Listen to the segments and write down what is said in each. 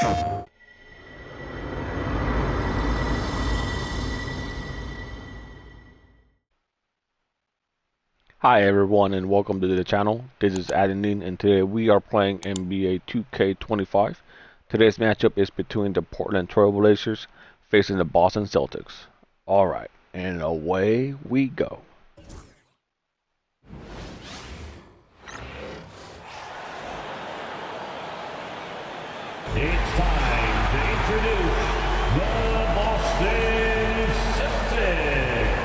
Hi everyone and welcome to the channel. This is Adeline and today we are playing NBA 2K25. Today's matchup is between the Portland Trail Blazers facing the Boston Celtics. Alright, and away we go. It's time to introduce the Boston Celtics.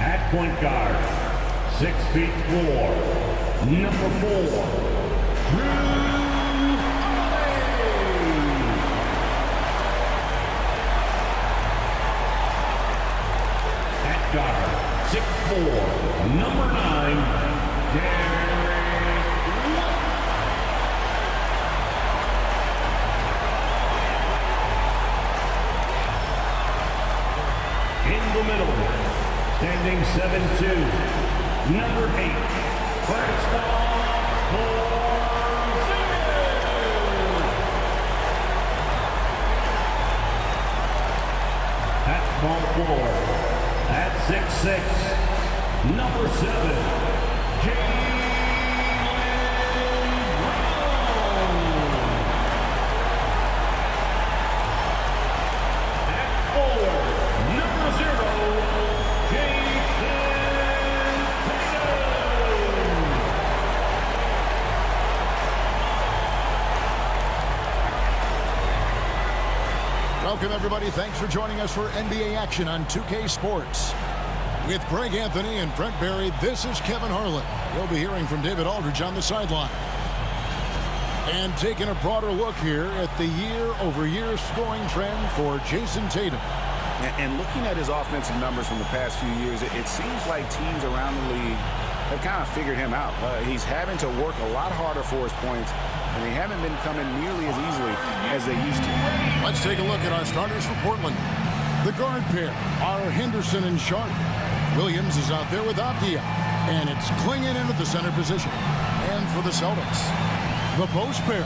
At point guard, 6'4", number 4. At guard, 6'4", number 9, Derek White. In the middle, standing 7'2", number 8, Kristaps at small forward, at 6'6", number 7, Jaylen Brown. At forward, number 0, Jason Tatum. Welcome, everybody. Thanks for joining us for NBA action on 2K Sports. With Greg Anthony and Brent Barry, this is Kevin Harlan. You'll be hearing from David Aldridge on the sideline. And taking a broader look here at the year-over-year scoring trend for Jason Tatum. And looking at his offensive numbers from the past few years, it seems like teams around the league have kind of figured him out. He's having to work a lot harder for his points, and they haven't been coming nearly as easily as they used to. Let's take a look at our starters for Portland. The guard pair are Henderson and Sharp. Williams is out there with Abdia, and it's Klingon in at the center position. And for the Celtics, the post pair,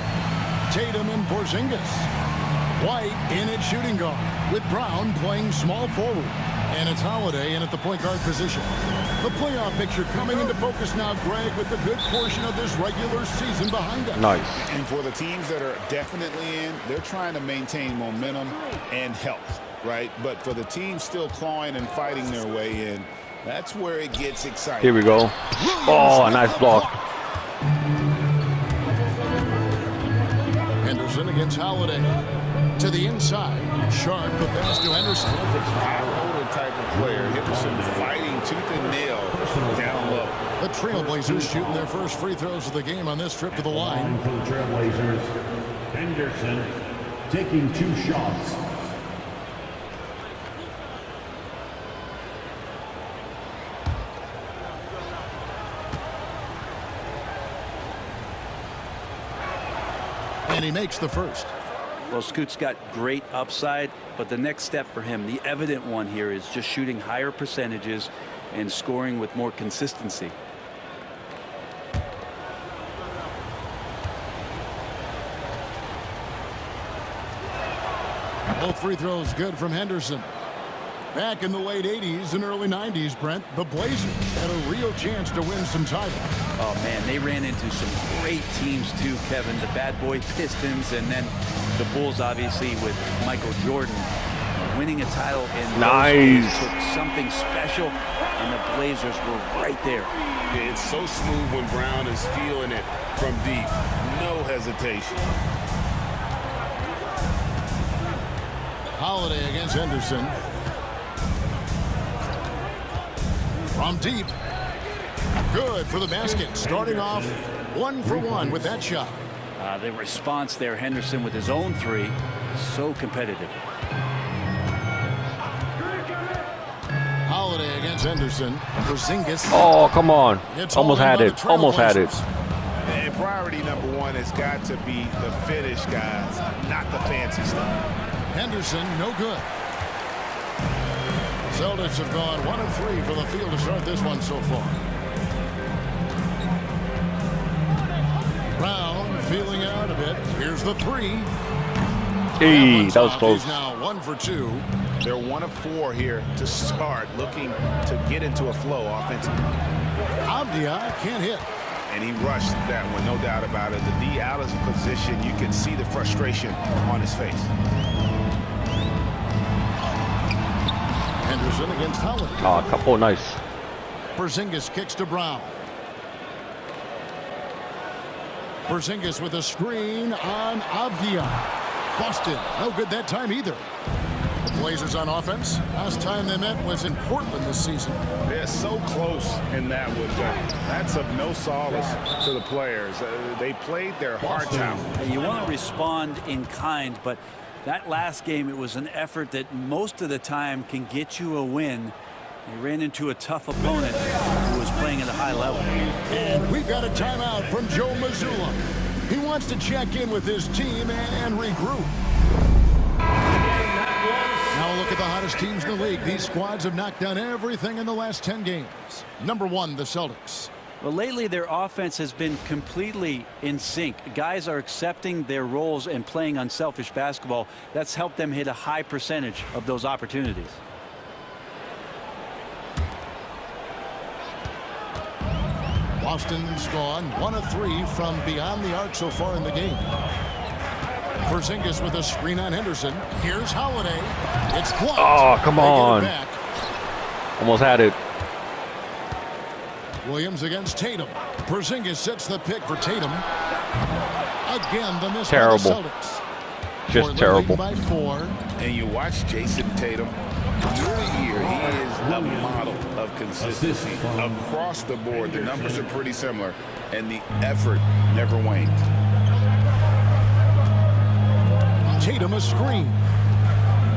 Tatum and Porzingis. White in at shooting guard, with Brown playing small forward. And it's Holiday in at the point guard position. The playoff picture coming into focus now, Greg, with a good portion of this regular season behind us. Nice. And for the teams that are definitely in, they're trying to maintain momentum and health, right? But for the teams still clawing and fighting their way in, that's where it gets exciting. Here we go. Oh, a nice block. Henderson against Holiday. To the inside. Sharp, the pass to Henderson. High-roller type of player. Henderson fighting tooth and nail down low. The Trailblazers shooting their first free throws of the game on this trip to the line. For the Trailblazers, Henderson taking 2 shots. And he makes the first. Well, Scoot's got great upside, but the next step for him, the evident one here, is just shooting higher percentages and scoring with more consistency. Both free throws good from Henderson. Back in the late 80s and early 90s, Brent, the Blazers had a real chance to win some titles. Oh, man, they ran into some great teams, too, Kevin. The bad boy Pistons, and then the Bulls, obviously, with Michael Jordan. Winning a title in Nice. took something special, and the Blazers were right there. It's so smooth when Brown is feeling it from deep. No hesitation. Holiday against Henderson. From deep. Good for the basket. Starting off 1 for 1 with that shot. The response there, Henderson with his own three, so competitive. Holiday against Henderson. Porzingis. Oh, come on. It's all Almost in had by it. the Almost had it. Trailblazers. And priority number one has got to be the finish, guys, not the fancy stuff. Henderson, no good. Celtics have gone 1 of 3 for the field to start this one so far. Brown feeling out a bit. Here's the 3. Hey, that was close. He's now 1 for 2. They're 1 of 4 here to start, looking to get into a flow offensively. Avdia can't hit. And he rushed that one, no doubt about it. The D out of position, you can see the frustration on his face. Henderson against Holiday. Couple nice. Porzingis kicks to Brown. Porzingis with a screen on Avdia. Boston, no good that time either. The Blazers on offense. Last time they met was in Portland this season. They're so close in that one, but that's of no solace to the players. They played their hearts out. You want to respond in kind, but that last game, it was an effort that most of the time can get you a win. You ran into a tough opponent who was playing at a high level. And we've got a timeout from Joe Mazzulla. He wants to check in with his team and regroup. Now look at the hottest teams in the league. These squads have knocked down everything in the last 10 games. Number 1, the Celtics. Well, lately their offense has been completely in sync. Guys are accepting their roles and playing unselfish basketball. That's helped them hit a high percentage of those opportunities. Boston's gone 1 of 3 from beyond the arc so far in the game. Porzingis with a screen on Henderson. Here's Holiday. It's blocked. Oh, come on. Back. Almost had it. Williams against Tatum. Porzingis sets the pick for Tatum. Again, the miss Terrible. by the Celtics. Just terrible. By 4. And you watch Jason Tatum. Year to year, he is a model of consistency. Across the board, the numbers are pretty similar, and the effort never wanes. Tatum a screen.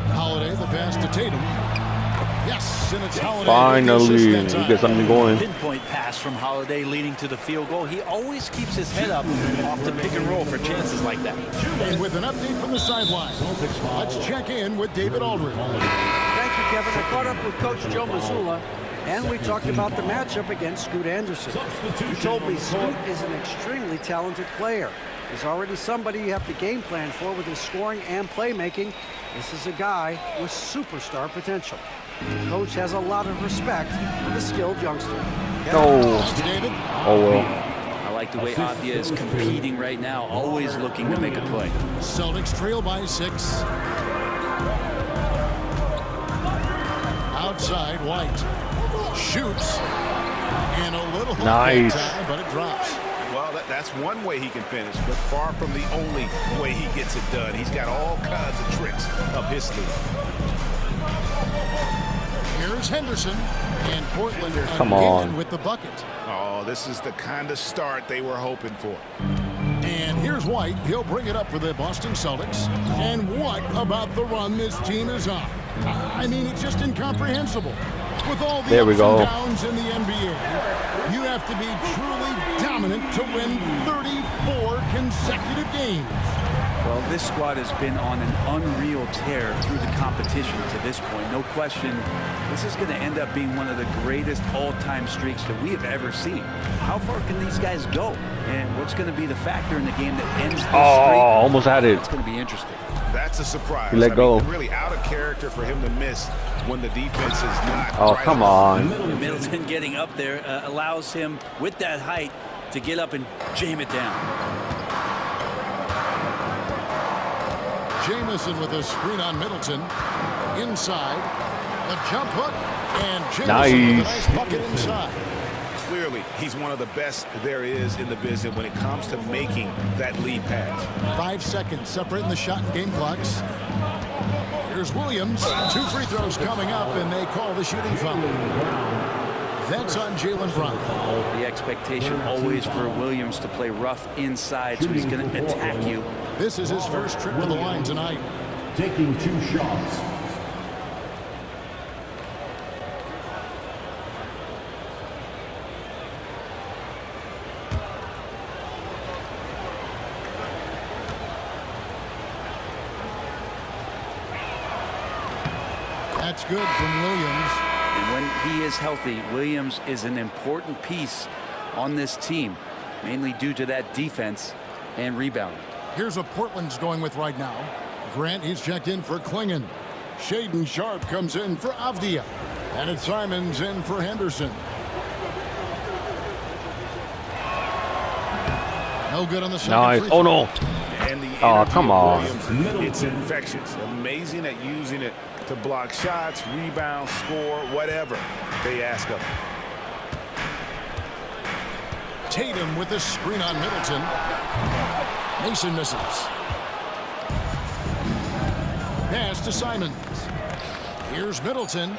Holiday the pass to Tatum. Yes, and it's Holiday. Finally, we get something going. Pinpoint pass from Holiday leading to the field goal. He always keeps his head up off the pick and roll for chances like that. And with an update from the sideline, let's check in with David Aldridge. Thank you, Kevin. I caught up with Coach Joe Mazzulla, and we talked about the matchup against Scoot Anderson. He told me Scoot is an extremely talented player. He's already somebody you have to game plan for with his scoring and playmaking. This is a guy with superstar potential. The coach has a lot of respect for the skilled youngster. David. Oh, well. I like the way Avdia is competing right now, always looking to make a play. Celtics trail by 6. Outside, White shoots, and a little Nice. time, but it drops. Well, that's one way he can finish, but far from the only way he gets it done. He's got all kinds of tricks up his sleeve. Here's Henderson, and Portland Come again on. with the bucket. Oh, this is the kind of start they were hoping for. And here's White. He'll bring it up for the Boston Celtics. And what about the run this team is on? I mean, it's just incomprehensible. With all the There we ups go. and downs in the NBA, you have to be truly dominant to win 34 consecutive games. Well, this squad has been on an unreal tear through the competition to this point. No question, this is going to end up being one of the greatest all-time streaks that we have ever seen. How far can these guys go? And what's going to be the factor in the game that ends this streak? Almost had it. It's going to be interesting. That's a surprise. He let go. Really out of character for him to miss when the defense is not. Oh, right come on. Middleton getting up there allows him, with that height, to get up and jam it down. Jamison with a screen on Middleton. Inside. A jump hook. And Jamison with a nice bucket inside. Clearly, he's one of the best there is in the business when it comes to making that lead pass. 5 seconds separating the shot and game clocks. Here's Williams. 2 free throws coming up, and they call the shooting foul. That's on Jaylen Brown. The expectation always for Williams to play rough inside, so he's going to attack you. This is his first trip to the line tonight. Taking 2 shots. That's good from Williams. And when he is healthy, Williams is an important piece on this team, mainly due to that defense and rebounding. Here's what Portland's going with right now. Grant, he's checked in for Klingon. Shaden Sharp comes in for Avdia. And it's Simons in for Henderson. No good on the second. Nice. Oh, no. And the Oh, energy come of on. Williams, it's infectious. Amazing at using it to block shots, rebound, score, whatever they ask of him. Tatum with the screen on Middleton. Mason misses. Pass to Simons. Here's Middleton.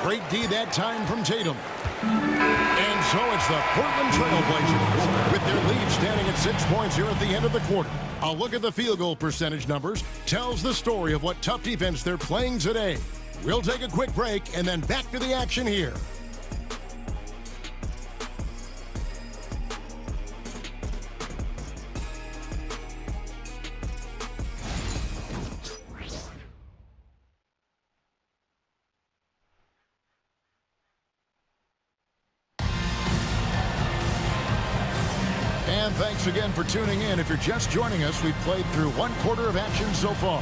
Great D that time from Tatum. And so it's the Portland Trail Blazers with their lead standing at 6 points here at the end of the quarter. A look at the field goal percentage numbers tells the story of what tough defense they're playing today. We'll take a quick break and then back to the action here. And thanks again for tuning in. If you're just joining us, we've played through 1 quarter of action so far.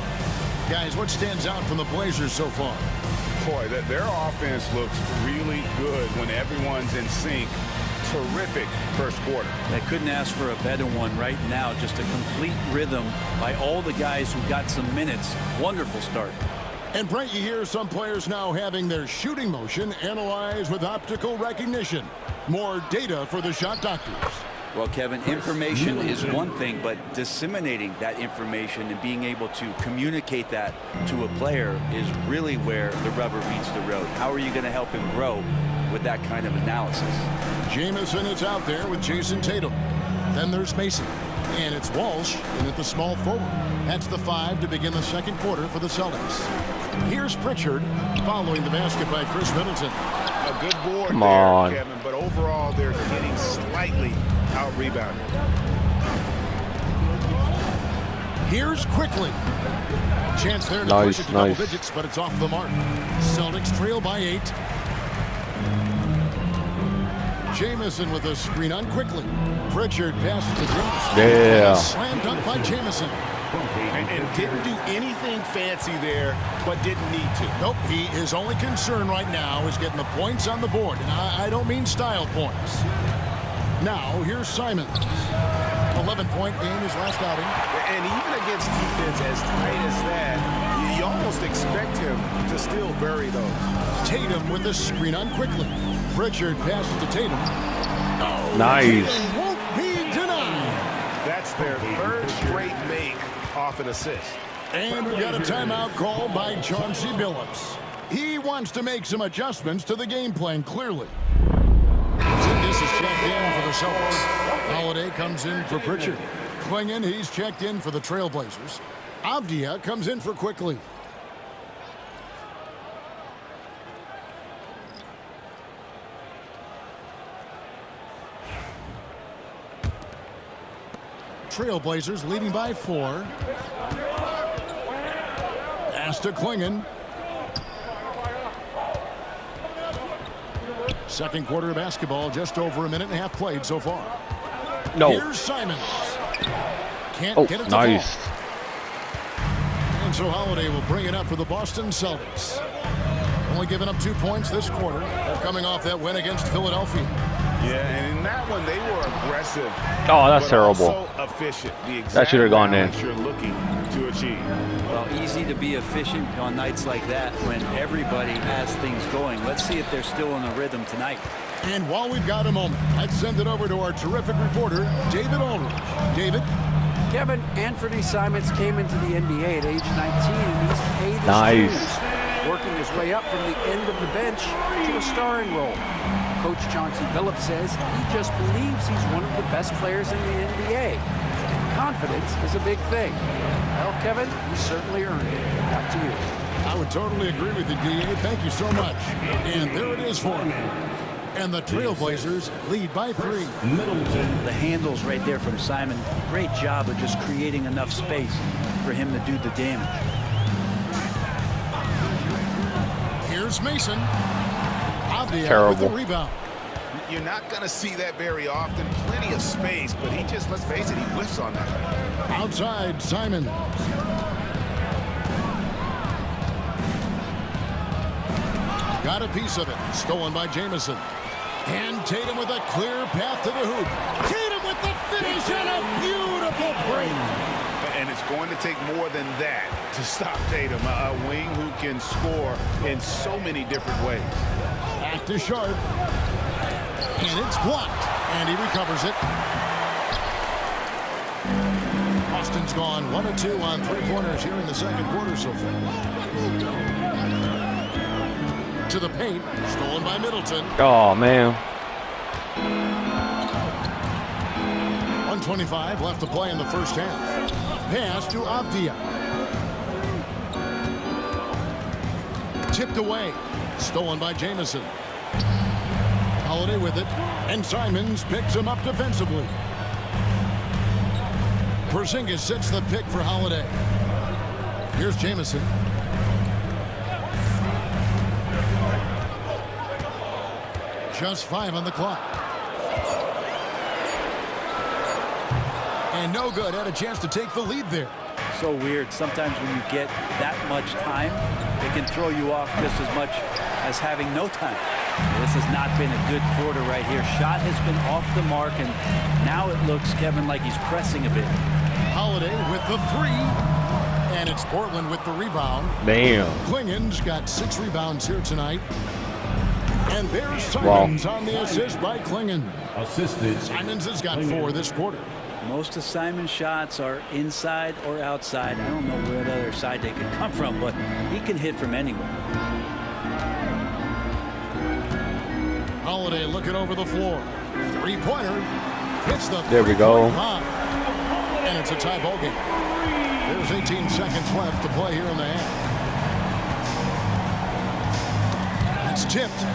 Guys, what stands out from the Blazers so far? Boy, their offense looks really good when everyone's in sync. Terrific first quarter. I couldn't ask for a better one right now. Just a complete rhythm by all the guys who got some minutes. Wonderful start. And Brent, you hear some players now having their shooting motion analyzed with optical recognition. More data for the shot doctors. Well, Kevin, information is one thing, but disseminating that information and being able to communicate that to a player is really where the rubber meets the road. How are you going to help him grow with that kind of analysis? Jamison is out there with Jason Tatum. Then there's Mason. And it's Walsh in at the small forward. That's the 5 to begin the second quarter for the Celtics. Here's Pritchard following the basket by Chris Middleton. A good board Come there, on. Kevin, but overall they're getting slightly out-rebounded. Here's Quickly. A chance there to push it to double digits, but it's off the mark. Celtics trail by 8. Jamison with a screen on Quickly. Pritchard passes to Jamison. Yeah. Slam dunk by Jamison. And didn't do anything fancy there, but didn't need to. Nope, his only concern right now is getting the points on the board. And I don't mean style points. Now, here's Simons. 11-point game his last outing. And even against defense as tight as that, you almost expect him to still bury those. Tatum with the screen on Quickly. Pritchard passes to Tatum. Oh, Nice. Tatum won't be denied. That's their third straight make off an assist. And we've got a timeout called by Chauncey Billups. He wants to make some adjustments to the game plan, clearly. This is checked in for the Celtics. Holiday comes in for Pritchard. Klingon, he's checked in for the Trailblazers. Avdia comes in for Quickly. Trailblazers leading by 4. Pass to Klingon. Second quarter of basketball, just over a minute and a half played so far. No. Here's Simons. Can't get it to nice. fall. And so Holiday will bring it up for the Boston Celtics. Only giving up 2 points this quarter. They're coming off that win against Philadelphia. Yeah, and in that one, they were aggressive. Oh, that's but terrible. Also efficient. The exact That should have gone in. balance you're looking to achieve. Well, easy to be efficient on nights like that when everybody has things going. Let's see if they're still in the rhythm tonight. And while we've got a moment, let's send it over to our terrific reporter, David Aldridge. David? Kevin, Anthony Simons came into the NBA at age 19 and he's paid his Nice. dues, working his way up from the end of the bench to a starring role. Coach Chauncey Billups says he just believes he's one of the best players in the NBA. And confidence is a big thing. Well, Kevin, he certainly earned it. Back to you. I would totally agree with you, D.A. Thank you so much. And there it is for him. And the Trailblazers lead by 3. The handles right there from Simon. Great job of just creating enough space for him to do the damage. Here's Mason. Avdia with the Terrible. rebound. You're not going to see that very often. Plenty of space, but he just, let's face it, he whiffs on that. Outside, Simon. Got a piece of it. Stolen by Jamison. And Tatum with a clear path to the hoop. Tatum with the finish and a beautiful break. And it's going to take more than that to stop Tatum, a wing who can score in so many different ways. Back to Sharp. And it's blocked. And he recovers it. Austin's gone 1 of 2 on three-pointers here in the second quarter so far. To the paint. Stolen by Middleton. Oh, man. 1:25 left to play in the first half. Pass to Avdia. Tipped away. Stolen by Jamison. Holiday with it. And Simons picks him up defensively. Porzingis sets the pick for Holiday. Here's Jamison. Just 5 on the clock. And no good. Had a chance to take the lead there. So weird. Sometimes when you get that much time, it can throw you off just as much as having no time. This has not been a good quarter right here. Shot has been off the mark, and now it looks, Kevin, like he's pressing a bit. Holiday with the 3. And it's Portland with the rebound. Damn. Klingen's got 6 rebounds here tonight. And there's Simons on the assist by Klingen. Assisted. Simons has got 4 this quarter. Most of Simon's shots are inside or outside. I don't know where the other side they could come from, but he can hit from anywhere. Holiday looking over the floor. 3-pointer. Hits the There we go. And it's a tie ball game. There's 18 seconds left to play here in the half. It's tipped.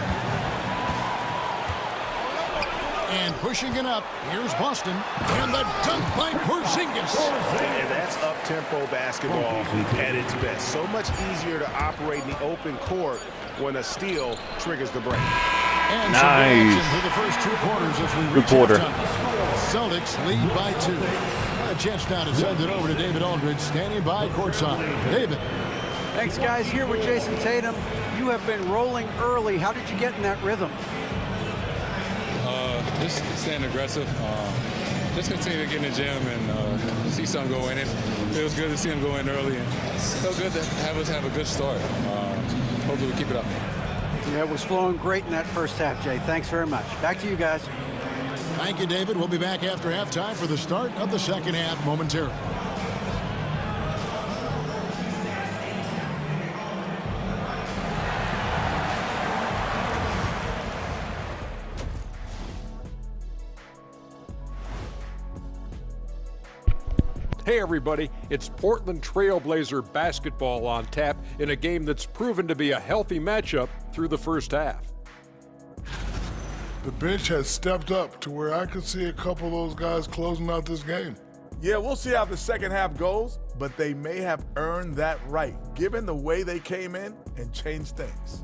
And pushing it up. Here's Boston. And the dunk by Porzingis. And that's up-tempo basketball at its best. So much easier to operate in the open court when a steal triggers the break. And nice. For the first 2 quarters as we Good reach quarter. halftime. Celtics lead by 2. A chance now to send it over to David Aldridge, standing by courtside. David. Thanks, guys. Here with Jason Tatum. You have been rolling early. How did you get in that rhythm? Just staying aggressive. Just continue to get in the gym and see something go in. It was good to see him go in early. And so good to have us have a good start. Hopefully we keep it up. Yeah, it was flowing great in that first half, Jay. Thanks very much. Back to you guys. Thank you, David. We'll be back after halftime for the start of the second half momentarily. Hey everybody, it's Portland Trailblazer basketball on tap in a game that's proven to be a healthy matchup through the first half. The bench has stepped up to where I could see a couple of those guys closing out this game. Yeah, we'll see how the second half goes, but they may have earned that right, given the way they came in and changed things.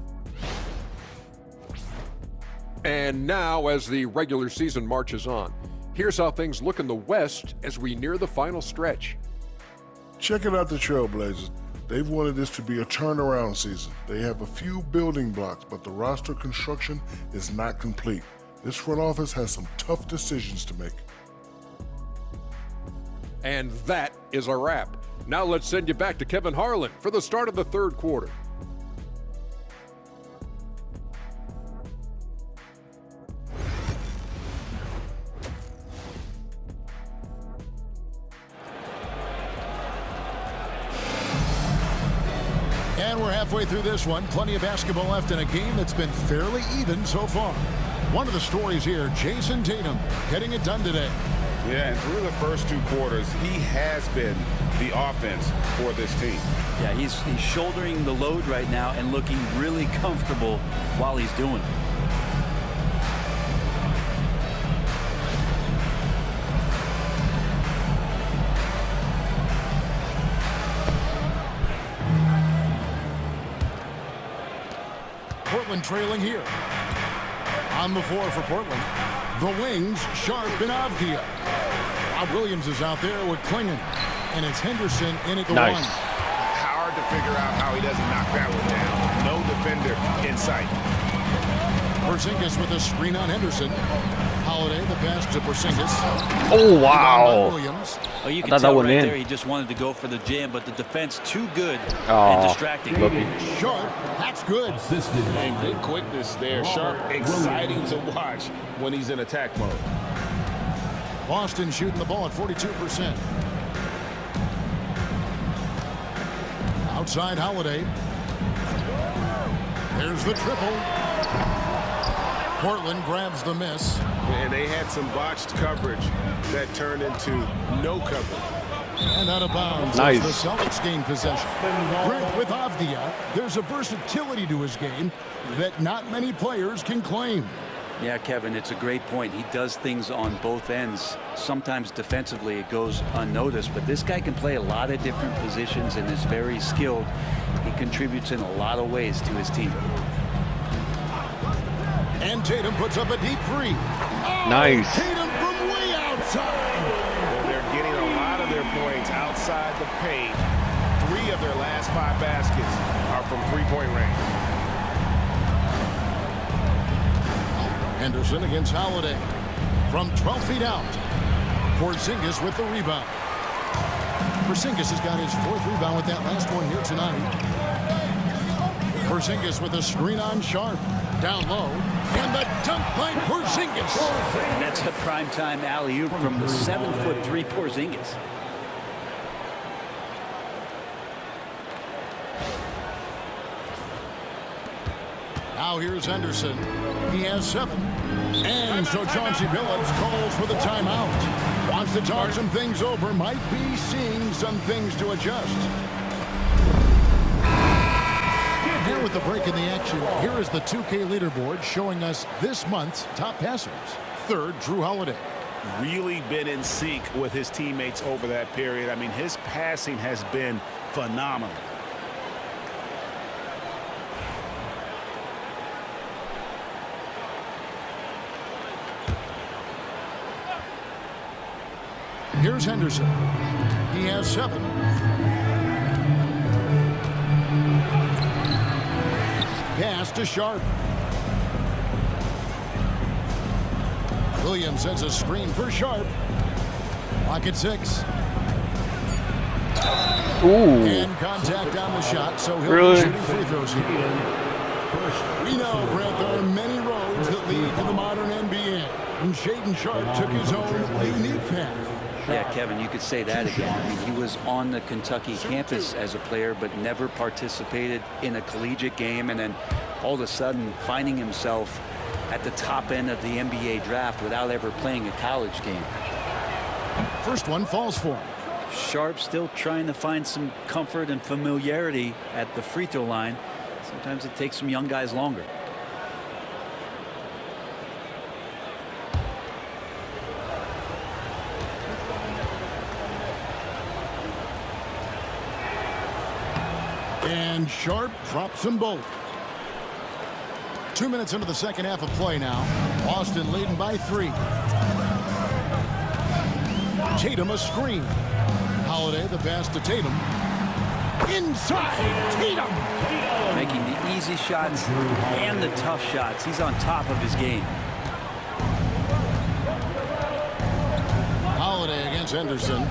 And now, as the regular season marches on, here's how things look in the West as we near the final stretch. Checking out the Trailblazers. They've wanted this to be a turnaround season. They have a few building blocks, but the roster construction is not complete. This front office has some tough decisions to make. And that is a wrap. Now let's send you back to Kevin Harlan for the start of the third quarter. And we're halfway through this one. Plenty of basketball left in a game that's been fairly even so far. One of the stories here, Jason Tatum getting it done today. Yeah, and through the first 2 quarters, he has been the offense for this team. Yeah, he's shouldering the load right now and looking really comfortable while he's doing it. Portland trailing here. On the floor for Portland, the wings, Sharp and Avdia. Rob Williams is out there with Klingon, and it's Henderson in at the Nice. one. Hard to figure out how he doesn't knock that one down. No defender in sight. Porzingis with a screen on Henderson. Holiday, the pass to Porzingis. Oh, Rebound by wow. Williams. Oh, you I can thought that tell went right in. there he just wanted to go for the jam, but the defense too good Aw, and distracting. lucky. Sharp, that's good. Assisted. And good quickness there. Sharp, exciting to watch when he's in attack mode. Boston shooting the ball at 42%. Outside Holiday. There's the triple. Portland grabs the miss. And they had some botched coverage that turned into no coverage. And out of bounds Nice. as the Celtics gain possession. Grant with Avdia, there's a versatility to his game that not many players can claim. Yeah, Kevin, it's a great point. He does things on both ends. Sometimes defensively it goes unnoticed, but this guy can play a lot of different positions and is very skilled. He contributes in a lot of ways to his team. And Tatum puts up a deep three. Oh, Nice. Tatum from way outside. And they're getting a lot of their points outside the paint. 3 of their last 5 baskets are from three-point range. Henderson against Holiday. From 12 feet out. Porzingis with the rebound. Porzingis has got his 4th rebound with that last one here tonight. Porzingis with a screen on Sharp. Down low. And the dunk by Porzingis. And that's a primetime alley-oop from the 7'3" Porzingis. Now here's Henderson. He has 7. And so Chauncey Billups calls for the timeout. Wants to talk some things over. Might be seeing some things to adjust. Here with the break in the action, here is the 2K leaderboard showing us this month's top passers. 3rd, Drew Holiday. Really been in sync with his teammates over that period. I mean, his passing has been phenomenal. Here's Henderson. He has 7. Pass to Sharp. Williams sends a screen for Sharp. Lock at 6. Ooh. And contact on the shot, so he'll Really? be shooting free throws here. We know, Brett, there are many roads that lead to the modern NBA. And Shaedon Sharp took his own unique path. Yeah, Kevin, you could say that again. I mean, he was on the Kentucky campus as a player, but never participated in a collegiate game, and then all of a sudden finding himself at the top end of the NBA draft without ever playing a college game. First one falls for him. Sharp still trying to find some comfort and familiarity at the free throw line. Sometimes it takes some young guys longer. And Sharp drops them both. 2 minutes into the second half of play now. Boston leading by 3. Tatum a screen. Holiday the pass to Tatum. Inside Tatum. Making the easy shots and the tough shots. He's on top of his game. Holiday against Henderson.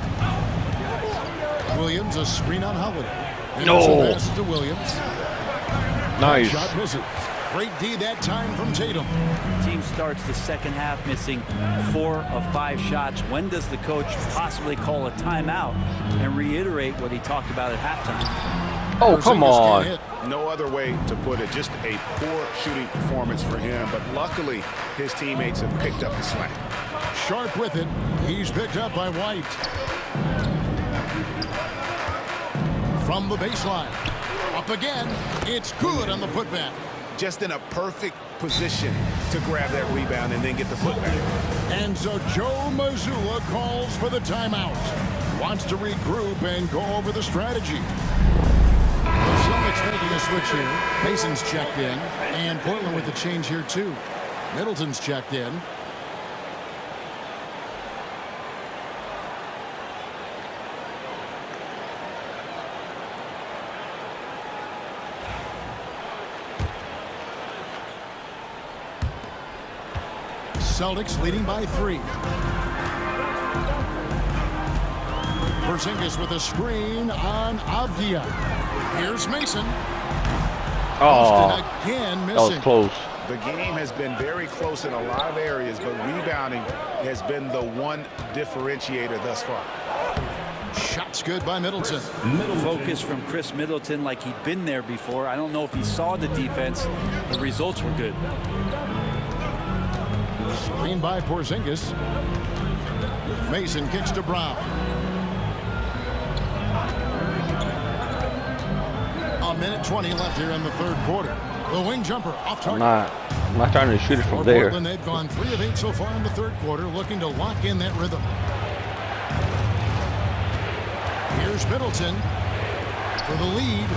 Williams a screen on Holiday. No. Henderson passes to Williams. Nice. Shot misses. Great D that time from Tatum. Team starts the second half missing 4 of 5 shots. When does the coach possibly call a timeout and reiterate what he talked about at halftime? Oh, come Porzingis can't on. hit. No other way to put it. Just a poor shooting performance for him. But luckily, his teammates have picked up the slack. Sharp with it. He's picked up by White. From the baseline. Up again. It's good on the putback. Just in a perfect position to grab that rebound and then get the putback. And so Joe Mazzulla calls for the timeout. Wants to regroup and go over the strategy. The Celtics making a switch here. Mason's checked in. And Portland with the change here, too. Middleton's checked in. Celtics leading by 3. Porzingis with a screen on Avdia. Here's Mason. Oh, again missing. that was close. The game has been very close in a lot of areas, but rebounding has been the one differentiator thus far. Shots good by Middleton. Focus from Chris Middleton like he'd been there before. I don't know if he saw the defense. The results were good. Screen by Porzingis. Mason kicks to Brown. A minute 20 left here in the third quarter. The wing jumper off target. I'm not trying to shoot it from there. Portland, they've gone 3 of 8 so far in the third quarter, looking to lock in that rhythm. Here's Middleton for the lead.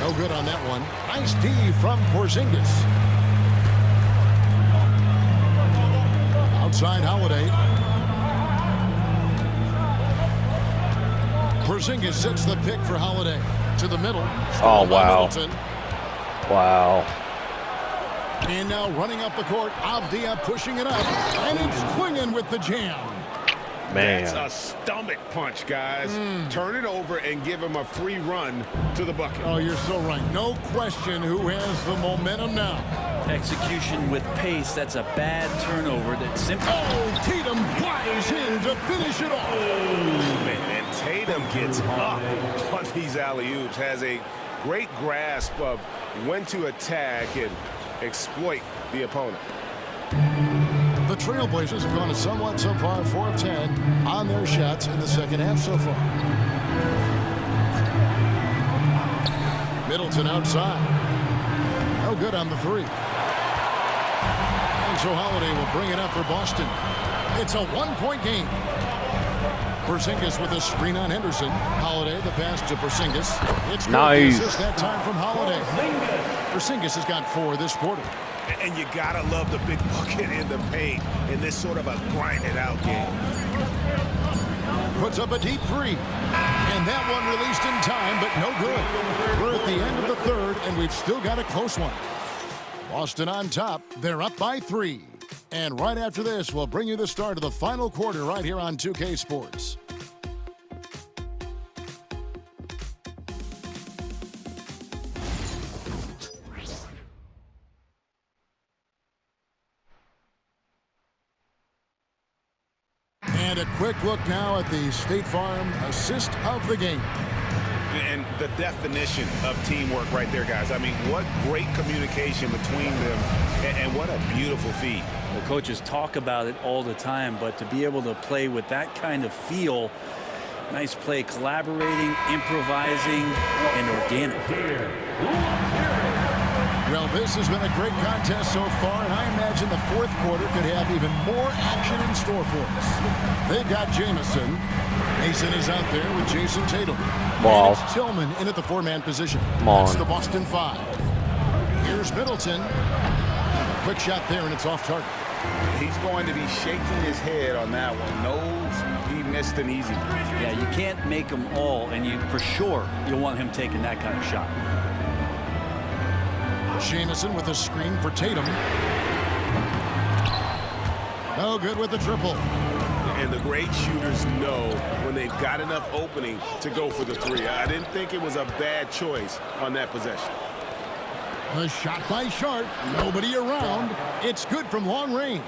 No good on that one. Nice D from Porzingis. Outside Holiday. Porzingis sets the pick for Holiday. To the middle. Oh, wow. Middleton. Wow. And now running up the court, Avdia pushing it up. And it's Quingen with the jam. Man. That's a stomach punch, guys. Turn it over and give him a free run to the bucket. Oh, you're so right. No question who has the momentum now. Execution with pace. That's a bad turnover that simply... Oh, Tatum flies in to finish it off. And Tatum gets up on these alley-oops, has a great grasp of when to attack and exploit the opponent. The Trailblazers have gone a somewhat subpar 4 of 10 on their shots in the second half so far. Middleton outside. No good on the 3. And so Holiday will bring it up for Boston. It's a 1-point game. Porzingis with a screen on Henderson. Holiday, the pass to Porzingis. It's good. Nice. Assist that time from Holiday. Porzingis has got 4 this quarter. And you gotta love the big bucket in the paint in this sort of a grinded out game. Puts up a deep 3. And that one released in time, but no good. We're at the end of the third, and we've still got a close one. Boston on top. They're up by 3. And right after this, we'll bring you the start of the final quarter right here on 2K Sports. And a quick look now at the State Farm assist of the game. And the definition of teamwork right there, guys. I mean, what great communication between them, and what a beautiful feed. The coaches talk about it all the time, but to be able to play with that kind of feel, nice play, collaborating, improvising, and organic. Well, this has been a great contest so far, and I imagine the fourth quarter could have even more action in store for us. They've got Jamison. Mason is out there with Jason Tatum. Ball. And it's Tillman in at the 4-man position. Come on. That's the Boston 5. Here's Middleton. Quick shot there, and it's off target. He's going to be shaking his head on that one. Knows he missed an easy one. Yeah, you can't make them all, and you for sure you'll want him taking that kind of shot. Jamison with a screen for Tatum. No good with the triple. And the great shooters know when they've got enough opening to go for the 3. I didn't think it was a bad choice on that possession. A shot by Sharp. Nobody around. It's good from long range.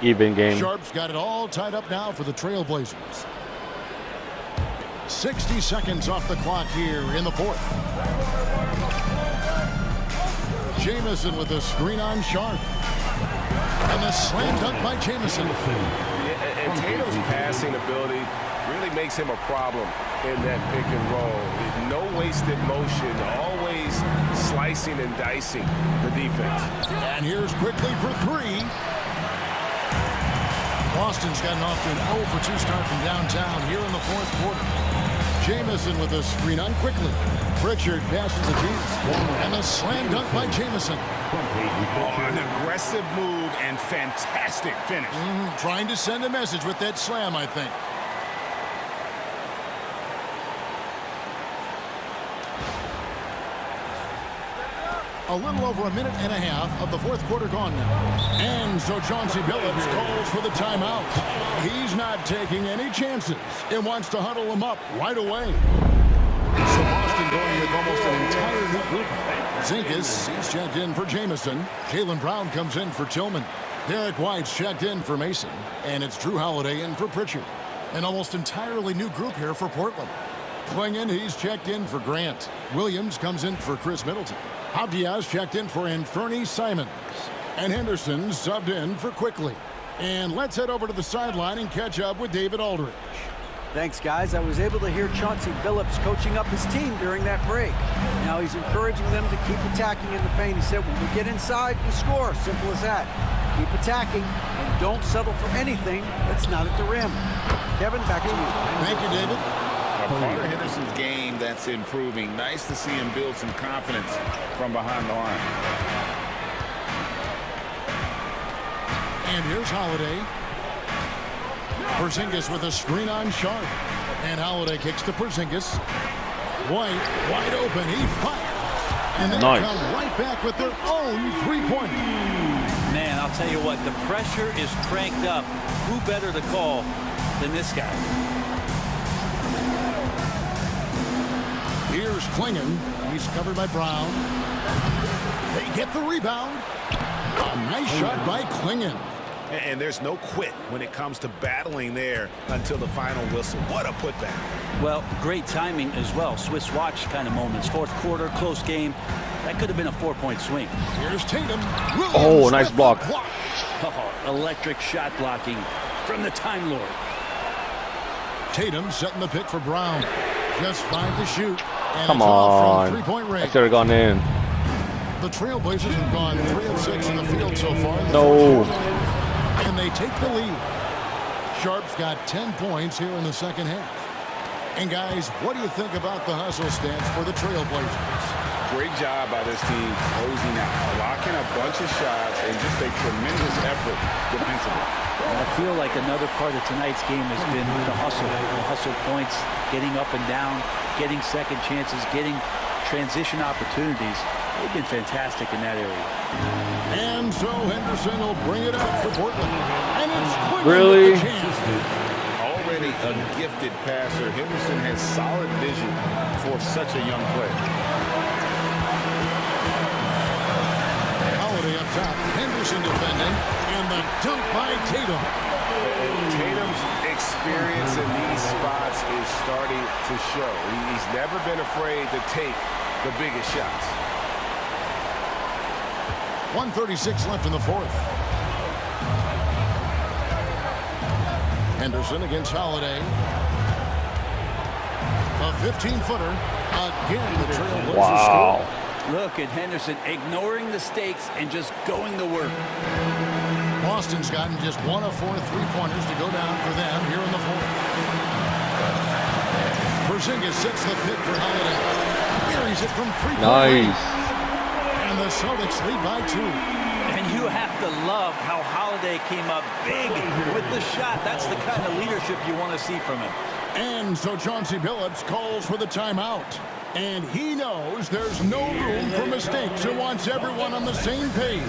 Even game. Sharp's got it all tied up now for the Trailblazers. 60 seconds off the clock here in the fourth. Jamison with a screen on Sharp. And the slam dunk by Jamison. And Tatum's passing ability really makes him a problem in that pick and roll. No wasted motion, always slicing and dicing the defense. And here's quickly for 3. Boston's gotten off to an 0 for 2 start from downtown here in the fourth quarter. Jamison with a screen on quickly. Pritchard passes the team. And a slam dunk by Jamison. An aggressive move and fantastic finish. Trying to send a message with that slam, I think. A little over a minute and a half of the fourth quarter gone now. And so Chauncey Billups calls for the timeout. He's not taking any chances and wants to huddle him up right away. So Boston going with almost an entire new group. Zinkas, he's checked in for Jamison. Jaylen Brown comes in for Tillman. Derek White's checked in for Mason. And it's Drew Holiday in for Pritchard. An almost entirely new group here for Portland. Klingon, he's checked in for Grant. Williams comes in for Chris Middleton. Abdias checked in for Anthony Simons. And Henderson subbed in for Quickly. And let's head over to the sideline and catch up with David Aldridge. Thanks, guys. I was able to hear Chauncey Billups coaching up his team during that break. Now he's encouraging them to keep attacking in the paint. He said, when we get inside, we score. Simple as that. Keep attacking and don't settle for anything that's not at the rim. Kevin, back to you. Thank you, David. Part of Henderson's game that's improving. Nice to see him build some confidence from behind the line. And here's Holiday. Porzingis with a screen on Sharp. And Holiday kicks to Porzingis. White, wide open. He fired. And they come right back with their own three-pointer. Man, I'll tell you what, the pressure is cranked up. Who better to call than this guy? Here's Klingon. He's covered by Brown. They get the rebound. A nice shot by Klingon. And there's no quit when it comes to battling there until the final whistle. What a putback. Well, great timing as well. Swiss watch kind of moments. Fourth quarter, close game. That could have been a 4-point swing. Here's Tatum. Oh, nice block. Oh, electric shot blocking from the Time Lord. Tatum setting the pick for Brown. Just 5 to shoot. And Come it's off on. from three-point range. I should have gone in. The Trailblazers have gone 3 of 6 in the field so far. No. And they take the lead. Sharp's got 10 points here in the second half. And guys, what do you think about the hustle stance for the Trailblazers? Great job by this team closing out, blocking a bunch of shots, and just a tremendous effort defensively. I feel like another part of tonight's game has been the hustle points, getting up and down, getting second chances, getting transition opportunities. They've been fantastic in that area. And so Henderson will bring it up for Portland. And it's Quinn Really? with the chance. Already a gifted passer, Henderson has solid vision for such a young player. Holiday up top. Henderson defending. And the dunk by Tatum. Tatum's experience in these spots is starting to show. He's never been afraid to take the biggest shots. 1:36 left in the fourth. Henderson against Holiday. A 15-footer. Again, the Trailblazers Wow. score. Look at Henderson ignoring the stakes and just going to work. Boston's gotten just 1 of 4 three-pointers to go down for them here in the fourth. Porzingis sets the pick for Holiday. Carries it from three-point range. Nice. And the Celtics lead by 2. And you have to love how Holiday came up big with the shot. That's the kind of leadership you want to see from him. And so Chauncey Billups calls for the timeout. And he knows there's no room for mistakes and wants everyone on the same page.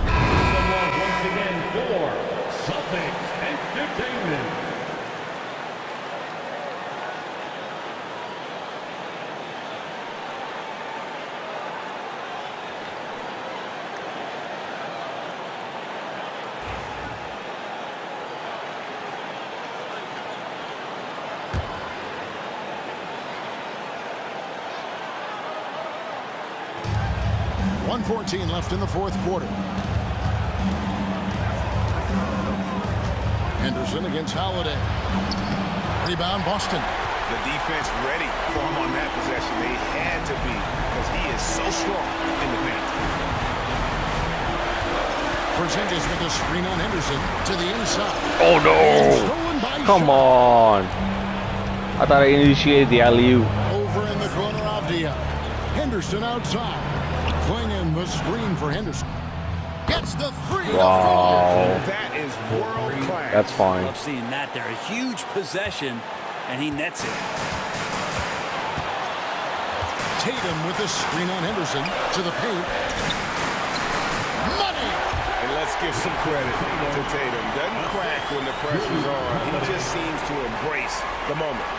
Once again for Celtics Entertainment. .14 left in the fourth quarter. Henderson against Holiday. Rebound, Boston. The defense ready for him on that possession. They had to be because he is so strong in the paint. Porzingis with a screen on Henderson to the inside. Oh, no. Stolen by Come Sharp. on. I thought I initiated the alley-oop. Over in the corner, Avdia. Henderson outside. Clinging the screen for Henderson. Gets the three. Wow. That is world class. That's fine. Love seeing that there. A huge possession, and he nets it. Tatum with the screen on Henderson to the paint. Money. And let's give some credit to Tatum. Doesn't crack when the pressure's on. He just seems to embrace the moment.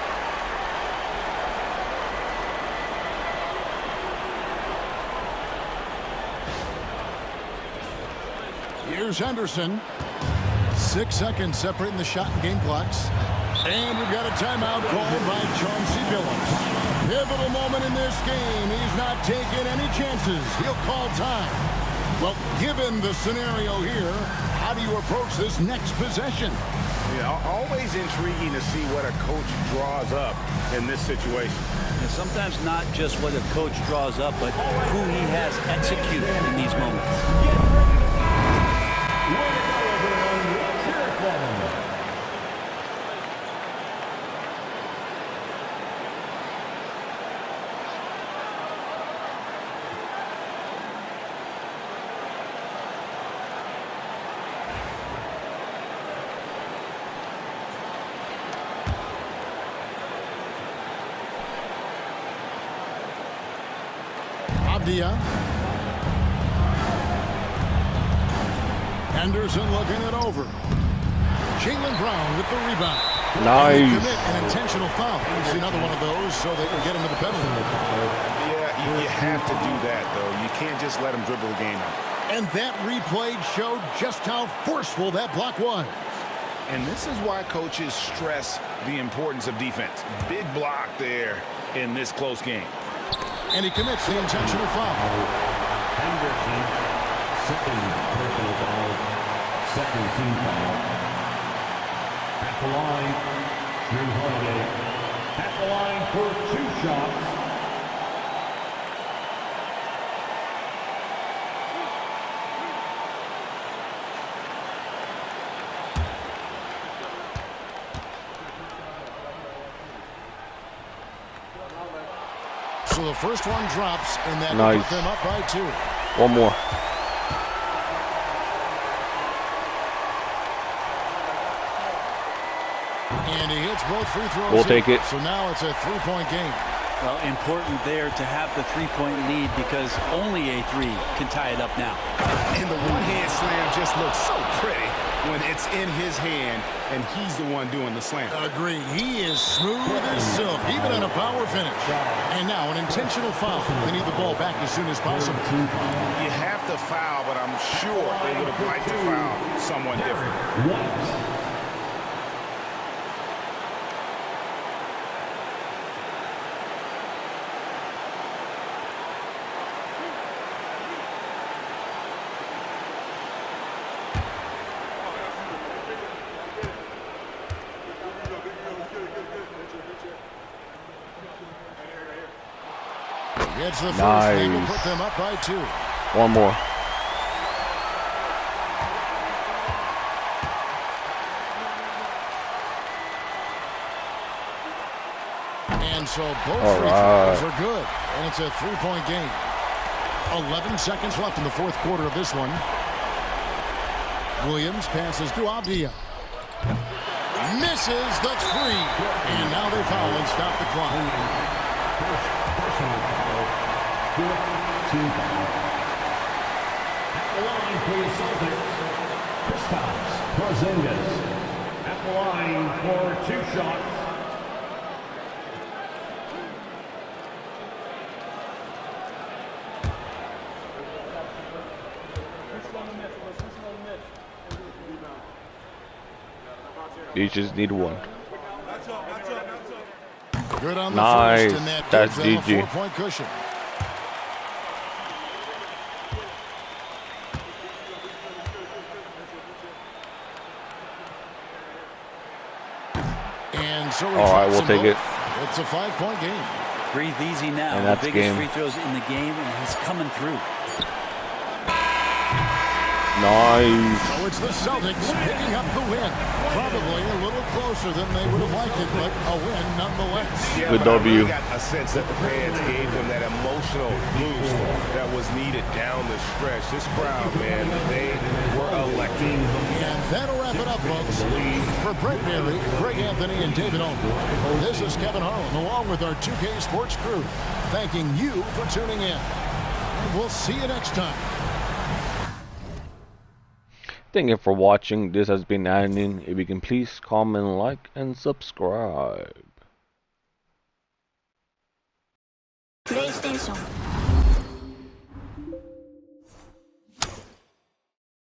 Here's Henderson. 6 seconds separating the shot and game clocks. And we've got a timeout called by Chauncey Billups. Pivotal moment in this game. He's not taking any chances. He'll call time. Well, given the scenario here, how do you approach this next possession? Yeah, always intriguing to see what a coach draws up in this situation. And sometimes not just what a coach draws up, but who he has executed in these moments. Abdia. Henderson looking it over. Jaylen Brown with the rebound. Nice. Commit an intentional foul. We've seen another one of those so they can get into the penalty. Yeah, you have to do that, though. You can't just let him dribble the game out. And that replay showed just how forceful that block was. And this is why coaches stress the importance of defense. Big block there in this close game. And he commits the intentional foul. Henderson, second personal foul, second team foul. At the line, Drew Holiday. At the line for 2 shots. So the first one drops, and that Nice. will put them up by 2. One more. And he hits both free throws. We'll take it. So now it's a 3-point game. Well, important there to have the three-point lead because only a 3 can tie it up now. And the one-hand slam just looks so pretty when it's in his hand and he's the one doing the slam. Agreed. He is smooth as silk, even in a power finish. And now an intentional foul. They need the ball back as soon as possible. You have to foul, but I'm sure they would have liked to foul someone different. It's the first. Nice. They will put them up by 2. One more. And so both All free right. throws are good. And it's a 3-point game. 11 seconds left in the 4th quarter of this one. Williams passes to Avdia. Misses the 3. And now they foul and stop the clock. Personal foul, 4th team foul. At the line for the Celtics, Kristaps Porzingis. At the line for 2 shots. You just need one. Good on the Nice. first, and that That's gives them a GG. 4-point cushion. And so he All right, drops we'll them take it. both. It's a 5-point game. Breathe easy now. And The that's biggest game. free throws in the game, and he's coming through. Nice. So it's the Celtics picking up the win. Probably a little closer than they would have liked it, but a win nonetheless. Yeah, Good but I W. really got a sense that the fans gave them that emotional boost that was needed down the stretch. This crowd, man, they were electric. And that'll wrap it up, folks. For Brett Berry, Greg Anthony, and David Olden, this is Kevin Harlan, along with our 2K Sports crew, thanking you for tuning in. And we'll see you next time. Thank you for watching. This has been Adnin. If you can please comment, like, and subscribe. PlayStation